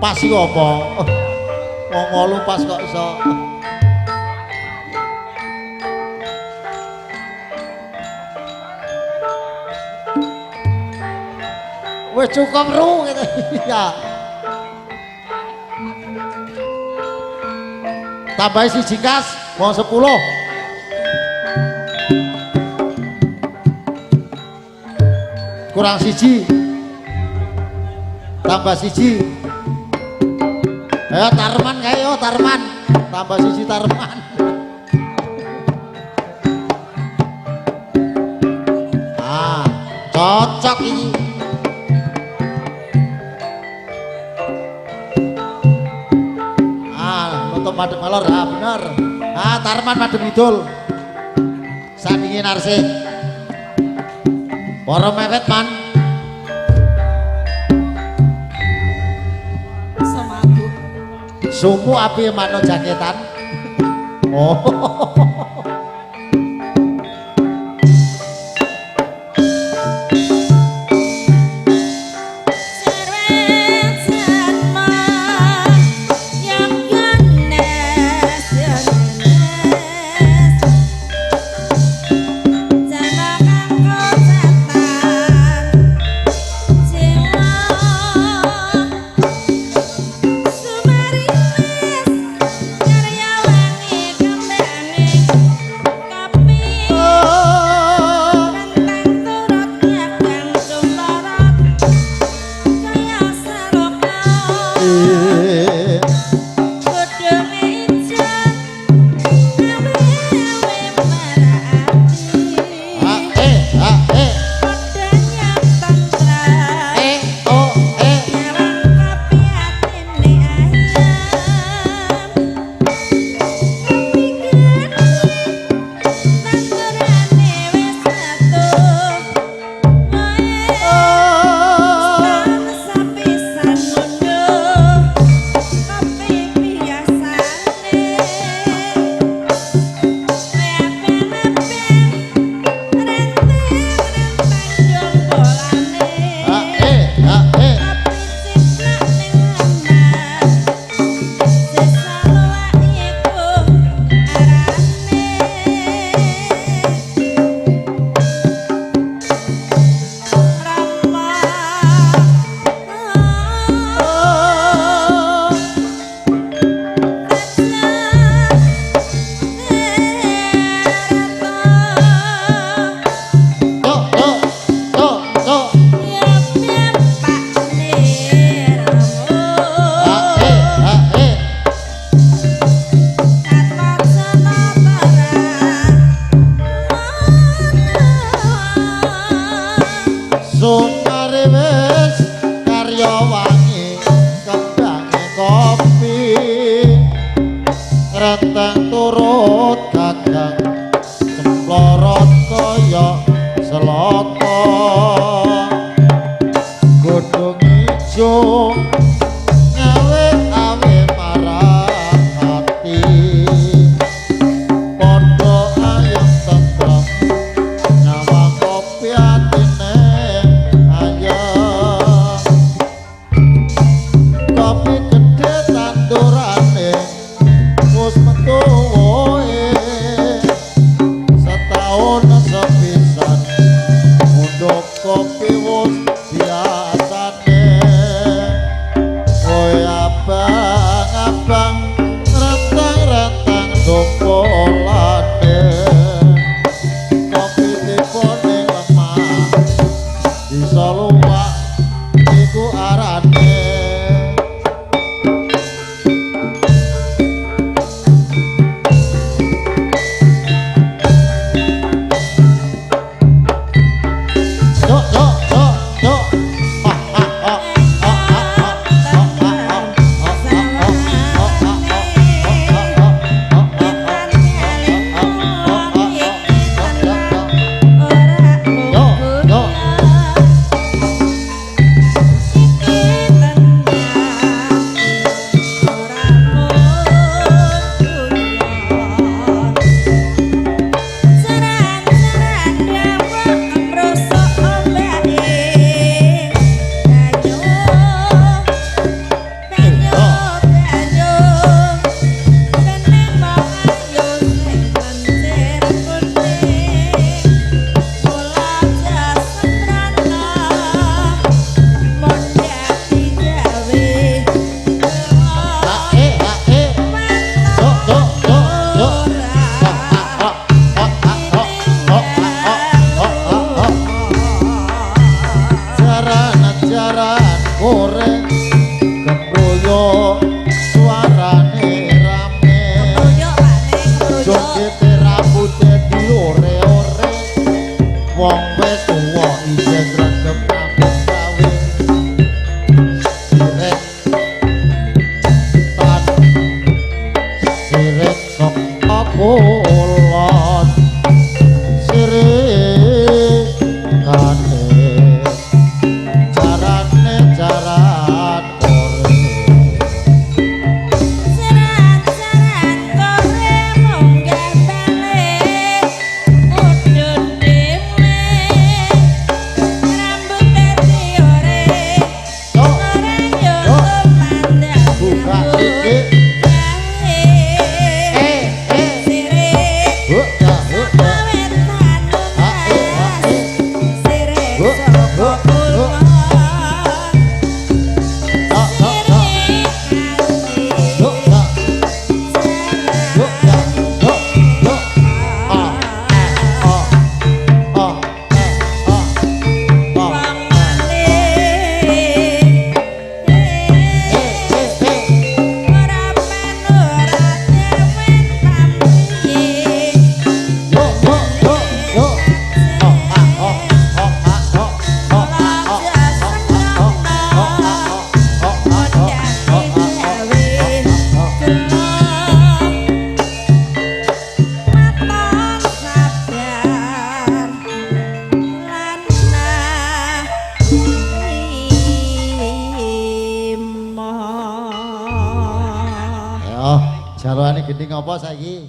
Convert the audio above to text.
pas iku apa? Wong 8 pas kok iso. Wis cukup ru gitu. Ya. Tambah siji kas, wong 10. Kurang siji. Tambah siji. Ayo Tarman kae yo Tarman. Tambah siji Tarman. Ah, cocok ini. Nutup madhep malor, ah bener. Ah Tarman madhep idul. Sandingi Narsih. Para mepet man. Samaku. Sumu api mano jaketan. Oh. Yo ore kembroyo suarane rame jogete rambute diore-ore wong wis tuwa isih gregep rambut gawe sirek tan sirek sok kulon sirek kane jarane jaran ore Jaran-jaran kore munggah balik udun dhewe rambute diore ora yo mandang buka sithik sirik awetan sirik saka kulon Jaroane gending apa saiki?